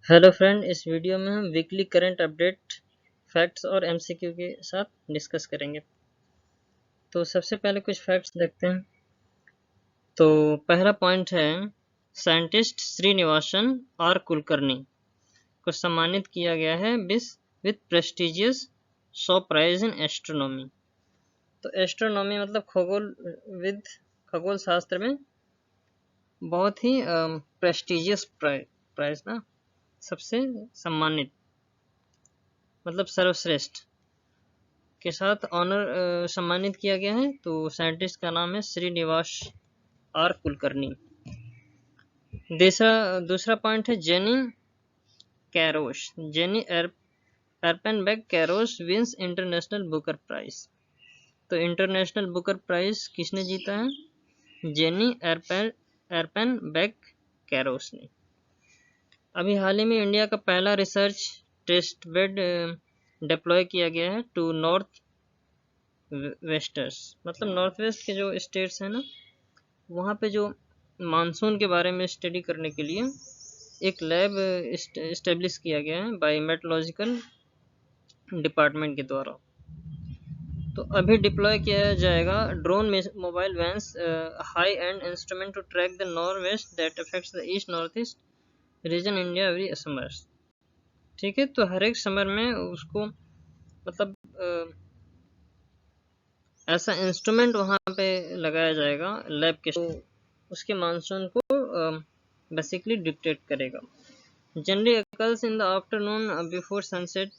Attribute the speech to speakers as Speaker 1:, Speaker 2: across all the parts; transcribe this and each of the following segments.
Speaker 1: Hello friend, इस video में हम वीकली करंट अपडेट फैक्ट्स और एमसीक्यू के साथ डिस्कस करेंगे। तो सबसे पहले कुछ फैक्ट्स देखते हैं। तो पहला पॉइंट है, साइंटिस्ट श्रीनिवासन आर कुलकर्णी को सम्मानित किया गया है with prestigious Shaw prize in astronomy. तो एस्ट्रोनॉमी मतलब खगोल शास्त्र में बहुत ही प्रेस्टिजियस प्राइज ना, सबसे सम्मानित मतलब सर्वश्रेष्ठ के साथ ऑनर सम्मानित किया गया है। तो साइंटिस्ट का नाम है श्रीनिवास आर कुलकर्णी। दूसरा पॉइंट है Jenny Erpenbeck Kairos wins international Booker prize. तो इंटरनेशनल बुकर प्राइज किसने जीता है? जेनी एर्पेनबेक कैरोश ने। अभी हाल ही में इंडिया का पहला रिसर्च टेस्ट बेड डिप्लॉय किया गया है टू नॉर्थ वेस्टर्स, मतलब नॉर्थ वेस्ट के जो स्टेट्स हैं ना, वहाँ पे जो मानसून के बारे में स्टडी करने के लिए एक लैब इस्टेब्लिश किया गया है बाय मेट्रोलॉजिकल डिपार्टमेंट के द्वारा। तो अभी डिप्लॉय किया जाएगा drone mobile vans high end instrument to track the north west that affects the east north east region India every summer. ठीक है, तो हर एक समर में उसको मतलब ऐसा इंस्ट्रूमेंट वहाँ पे लगाया जाएगा लैब के, तो उसके मानसून को बेसिकली डिक्टेट करेगा। Generally occurs in the afternoon before sunset.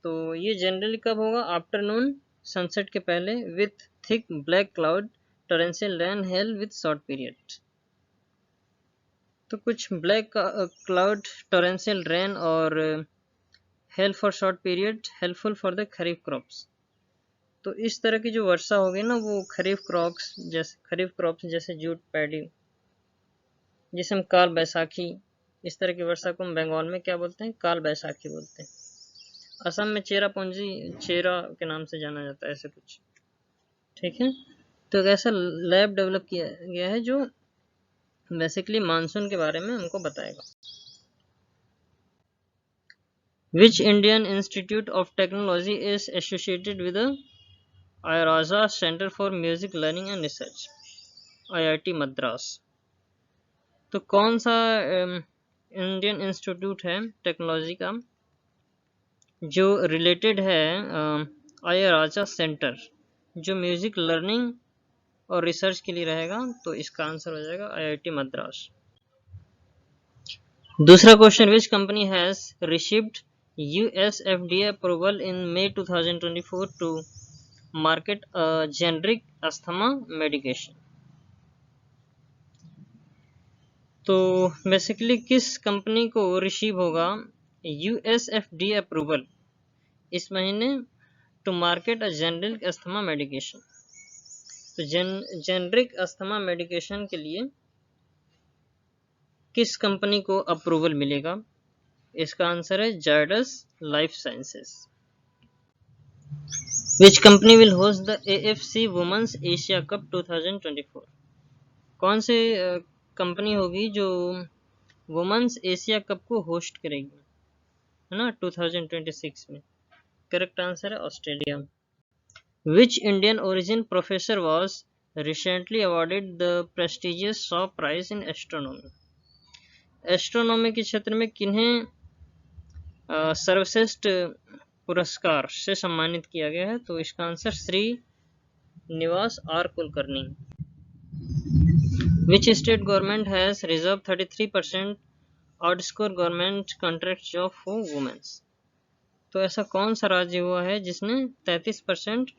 Speaker 1: तो ये जनरली कब होगा? आफ्टरनून सनसेट के पहले, with thick black cloud torrential rain hell with short period. तो कुछ ब्लैक क्लाउड टोरेंशियल रेन और hello for short period helpful for the kharif crops. तो इस तरह की जो वर्षा होगी ना, वो खरीफ क्रॉप्स जैसे जूट, पैडी, जिसे हम काल बैसाखी, इस तरह की वर्षा को हम बंगाल में क्या बोलते हैं? काल बैसाखी बोलते हैं। असम में चेरापूंजी चेरा के नाम से जाना जाता है, ऐसे कुछ। ठीक है, तो एक ऐसा लैब डेवलप किया गया है जो बेसिकली मानसून के बारे में हमको बताएगा। Which Indian institute of technology is associated with IRASA centre for music learning and research, IIT Madras. तो कौन सा इंडियन इंस्टीट्यूट है टेक्नोलॉजी का जो रिलेटेड है IRASA सेंटर, जो म्यूजिक लर्निंग और रिसर्च के लिए रहेगा? तो इसका आंसर हो जाएगा IIT मद्रास। दूसरा question, which company has received US FDA approval in May 2024 to market generic asthma medication. तो बेसिकली किस कंपनी को रिसीव होगा US FDA अप्रूवल इस महीने to market a generic asthma medication? तो जेनरिक अस्थमा मेडिकेशन के लिए किस कंपनी को अप्रूवल मिलेगा? इसका आंसर है Zydus life sciences. Which company will host the AFC women's Asia cup 2024? कौन सी कंपनी होगी जो वुमेन्स एशिया कप को होस्ट करेगी, है ना, 2026 में? करेक्ट आंसर है Australia. Which Indian origin professor was recently awarded the prestigious Shaw prize in astronomy? Astronomy के क्षेत्र में किन्हें सर्वश्रेष्ठ पुरस्कार से सम्मानित किया गया है? तो इसका answer Srinivas R Kulkarni. Which state government has reserve 33% आउटस्कोर government contract job for womens? तो ऐसा कौन सा राज्य हुआ है जिसने 33%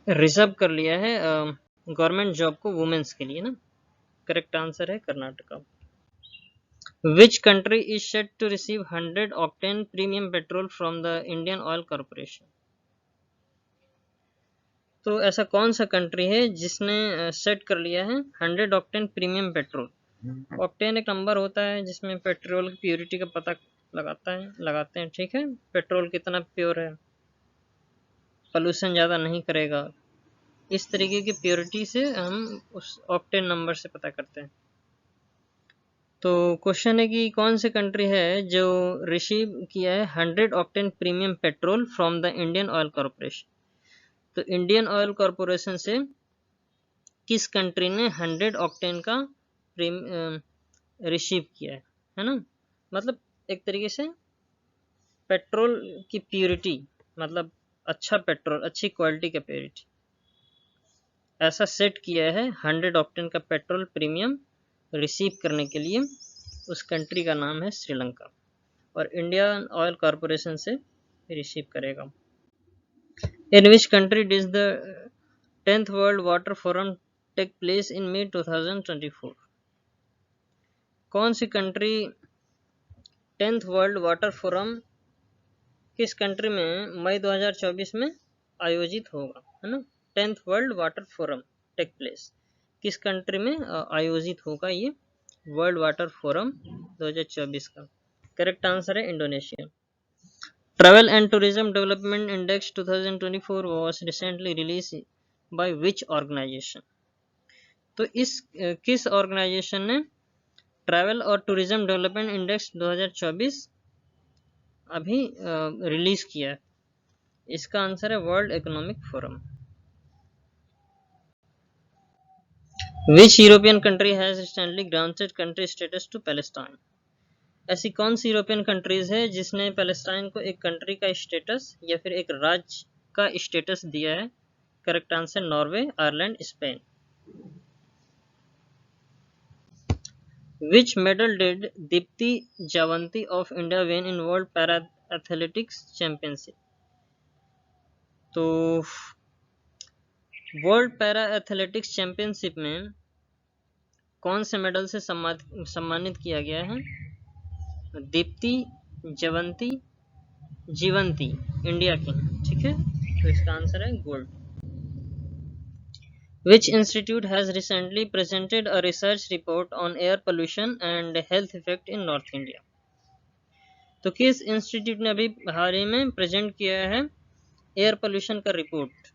Speaker 1: रिजर्व कर लिया है गवर्नमेंट जॉब को वुमेन्स के लिए ना? करेक्ट आंसर है Karnataka. Which country is set to receive 100 octane premium petrol from the Indian Oil Corporation? तो ऐसा कौन सा कंट्री है जिसने सेट कर लिया है 100 ऑक्टेन प्रीमियम पेट्रोल? ऑक्टेन एक नंबर होता है जिसमें पेट्रोल की प्योरिटी का पता लगाते हैं। ठीक है, पेट्रोल कितना प्योर है, पोल्यूशन ज़्यादा नहीं करेगा, इस तरीके की प्योरिटी से हम उस ऑक्टेन नंबर से पता करते हैं। तो क्वेश्चन है कि कौन सी कंट्री है जो रिसीव किया है 100 octane premium petrol from the Indian Oil corporation. तो इंडियन ऑयल कॉर्पोरेशन से किस कंट्री ने 100 ऑक्टेन का रिसीव किया है ना, मतलब एक तरीके से पेट्रोल की प्योरिटी, मतलब अच्छा पेट्रोल, अच्छी क्वालिटी का प्योरिटी ऐसा सेट किया है 100 ऑक्टेन का पेट्रोल प्रीमियम रिसीव करने के लिए। उस कंट्री का नाम है श्रीलंका और इंडियन ऑयल कॉर्पोरेशन से रिसीव करेगा। In which country does the 10th world water forum take place in May 2024। कौन सी country 10th world water forum किस कंट्री में मई 2024 में आयोजित होगा, है ना। 10th world water forum take place किस कंट्री में आयोजित होगा ये वर्ल्ड वाटर फोरम 2024 का। करेक्ट आंसर है Indonesia. Travel and tourism development index 2024 was recently released by which organization। तो इस किस ऑर्गेनाइजेशन ने ट्रैवल और टूरिज्म डेवलपमेंट इंडेक्स 2024 अभी रिलीज किया है। इसका आंसर है world economic forum. Which European country has recently granted country status to Palestine. ऐसी कौन सी यूरोपियन कंट्रीज है जिसने पैलेस्टाइन को एक कंट्री का स्टेटस या फिर एक राज्य का स्टेटस दिया है। Correct answer Norway, Ireland, Spain. Which medal did Deepti Jawanti of India win in World Para Athletics Championship। तो वर्ल्ड पैरा एथलेटिक्स चैंपियनशिप में कौन से मेडल से सम्मानित किया गया है। दीप्ति जवंती जीवंती इंडिया की, ठीक है। तो इसका आंसर है gold. Which institute has recently presented a research report on air pollution and health effect in North India। तो किस इंस्टीट्यूट ने अभी हाल ही में प्रेजेंट किया है एयर पोल्यूशन का रिपोर्ट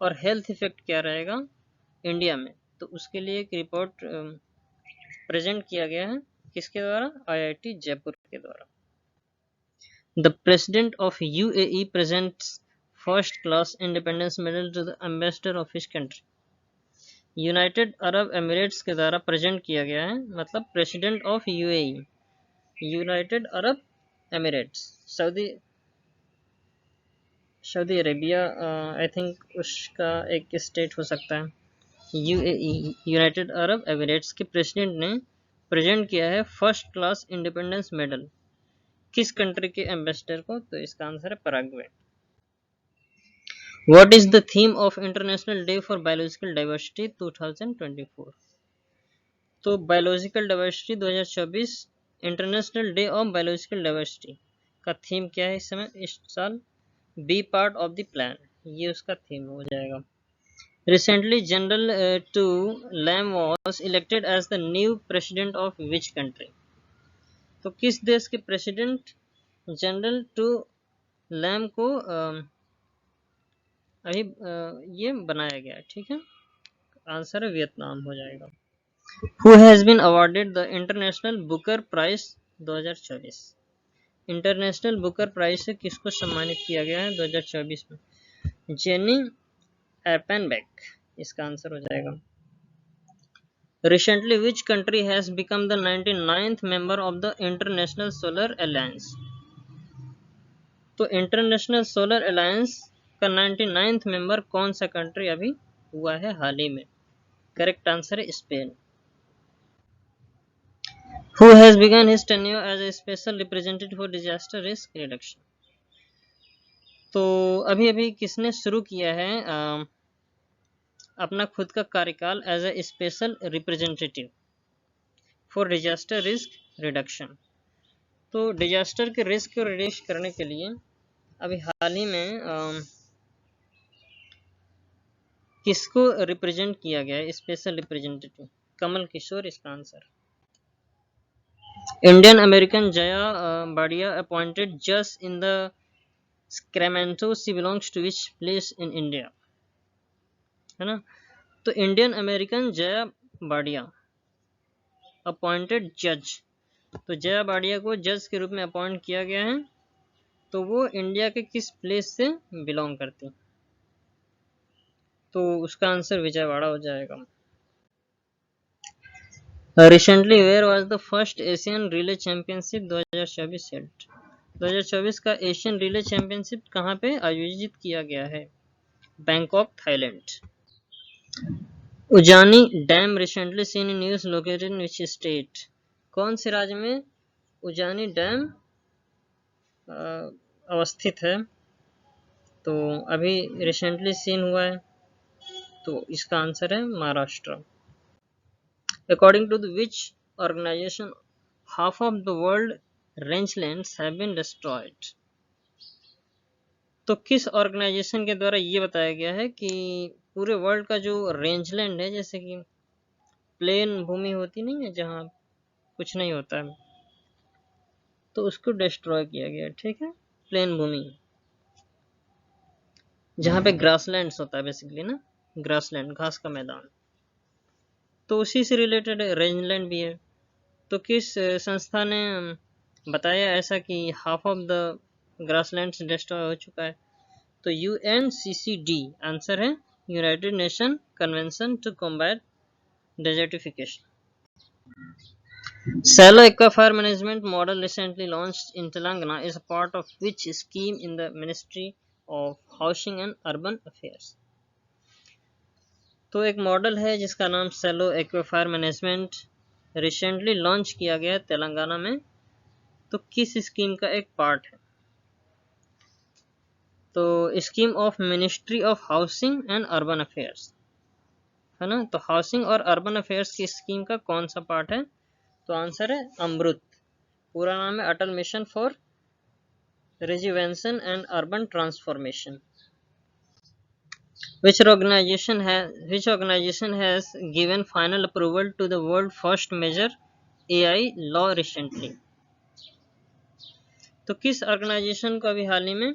Speaker 1: और हेल्थ इफेक्ट क्या रहेगा इंडिया में। तो उसके लिए एक रिपोर्ट प्रेजेंट किया गया है किसके द्वारा, आईआईटी जयपुर के द्वारा। The president of UAE presents first class independence medal to the ambassador of his country. United Arab Emirates के द्वारा प्रेजेंट किया गया है, मतलब president of UAE United Arab Emirates, Saudi Arabia I think उसका एक स्टेट हो सकता है। यूएई यूनाइटेड अरब एमिरेट्स के प्रेसिडेंट ने प्रेजेंट किया है फर्स्ट क्लास इंडिपेंडेंस मेडल किस कंट्री के एम्बेसडर को। तो इसका आंसर है Paraguay. What is the theme of International Day for Biological Diversity 2024। तो biological diversity 2024 international day of biological diversity का थीम क्या है इस समय, इस साल, be part of the plan, ये उसका थीम हो जाएगा। Recently general To Lam was elected as the new president of which country. तो किस देश के प्रेसिडेंट जनरल टू लैम को अभी ये बनाया गया है, ठीक है। आंसर है वियतनाम हो जाएगा। Who has been awarded the international Booker prize 2024। International Booker prize से किसको सम्मानित किया गया है 2024 में, जेनी एर्पेनबेक, इसका आंसर हो जाएगा। Recently which country has become the 99th member of the international solar alliance. तो इंटरनेशनल सोलर अलायंस का 99th मेंबर कौन सा कंट्री अभी हुआ है हाल ही में। करेक्ट आंसर है Spain. Who has begun his tenure as a special representative for disaster risk reduction। तो अभी अभी किसने शुरू किया है अपना खुद का कार्यकाल as a special representative for disaster risk reduction. तो डिजास्टर के रिस्क को रिड्यूस करने के लिए अभी हाल ही में किसको रिप्रेजेंट किया गया है स्पेशल रिप्रेजेंटेटिव, कमल किशोर, इसका आंसर। Indian American Jaya Badiya appointed जज in the Sacramento, she belongs to which place in India, है ना। तो Indian American Jaya Badiya appointed जज। तो जया बाड़िया को जज के रूप में अपॉइंट किया गया है, तो वो इंडिया के किस प्लेस से बिलोंग करती हैं? तो उसका आंसर विजयवाड़ा हो जाएगा। Recently where was the first Asian relay championship 2024 held? 2024 का एशियन रिले चैंपियनशिप कहाँ पे आयोजित किया गया है? Bangkok, Thailand. Ujani dam recently seen in news located in which state? कौन से राज्य में उजानी डैम अवस्थित है? तो अभी रिसेंटली सीन हुआ है, तो इसका आंसर है Maharashtra. According to which organization half of the world rangelands have been destroyed? तो किस ऑर्गेनाइजेशन के द्वारा ये बताया गया है कि पूरे वर्ल्ड का जो रेंजलैंड है, जैसे कि प्लेन भूमि होती नहीं है जहाँ कुछ नहीं होता है, तो उसको डिस्ट्रॉय किया गया। ठीक है, प्लेन भूमि जहाँ पे ग्रासलैंड्स होता है बेसिकली ना, ग्रासलैंड घास का मैदान, तो उसी से रिलेटेड रेंजलैंड भी है। तो किस संस्था ने बताया ऐसा कि half of the grasslands destroy हो चुका है? तो UNCCD आंसर है, United Nation convention to combat desertification. Shallow aquifer management model recently launched in Telangana is a part of which scheme in the Ministry of Housing and Urban Affairs? तो एक model है जिसका नाम shallow aquifer management recently launch किया गया तेलंगाना में, तो किस स्कीम का एक पार्ट है? तो scheme of ministry of housing and urban affairs है ना। तो हाउसिंग और अर्बन अफेयर्स की स्कीम का कौन सा पार्ट है? तो आंसर है अमृत। पूरा नाम है Atal mission for rejuvenation and urban transformation. Which organization has given final approval to the world first major AI law recently? तो किस ऑर्गेनाइजेशन को अभी हाल ही में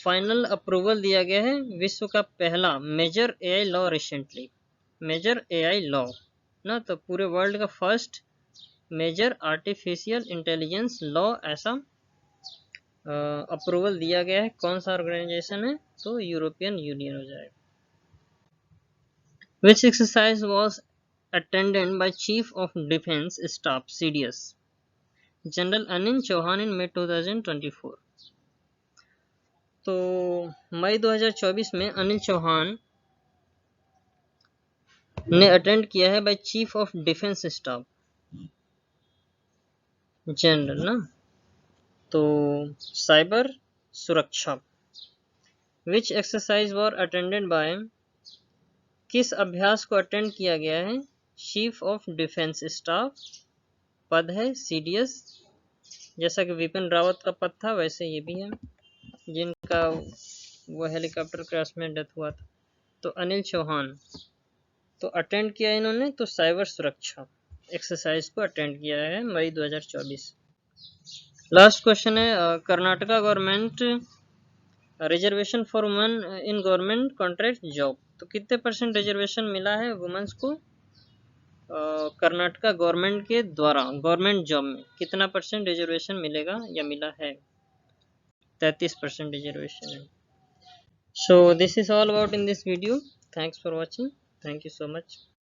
Speaker 1: फाइनल अप्रूवल दिया गया है विश्व का पहला major AI law recently? Major AI law ना, तो पूरे वर्ल्ड का first major artificial intelligence law ऐसा अप्रूवल दिया गया है। कौन सा ऑर्गेनाइजेशन है? तो यूरोपियन यूनियन हो जाएगा। Which exercise was attended by Chief of Defence Staff CDS General Anil Chauhan in May 2024? तो मई 2024 में अनिल चौहान ने अटेंड किया है by chief of defence staff general ना, तो साइबर सुरक्षा। विच एक्सरसाइज वर अटेंडेड बाय, किस अभ्यास को अटेंड किया गया है? चीफ ऑफ डिफेंस स्टाफ पद है CDS, जैसा कि विपिन रावत का पद था वैसे ये भी है, जिनका वो हेलीकॉप्टर क्रैश में डेथ हुआ था। तो अनिल चौहान तो अटेंड किया इन्होंने, तो साइबर सुरक्षा एक्सरसाइज को अटेंड किया है मई 2024। लास्ट क्वेश्चन है, Karnataka government reservation for women in government contract job, तो कितने % रिजर्वेशन मिला है वुमेन्स को कर्नाटका गवर्नमेंट के द्वारा गवर्नमेंट जॉब में? कितना % रिजर्वेशन मिलेगा या मिला है? 33% रिजर्वेशन है। So this is all about in this video. Thanks for watching. Thank you so much.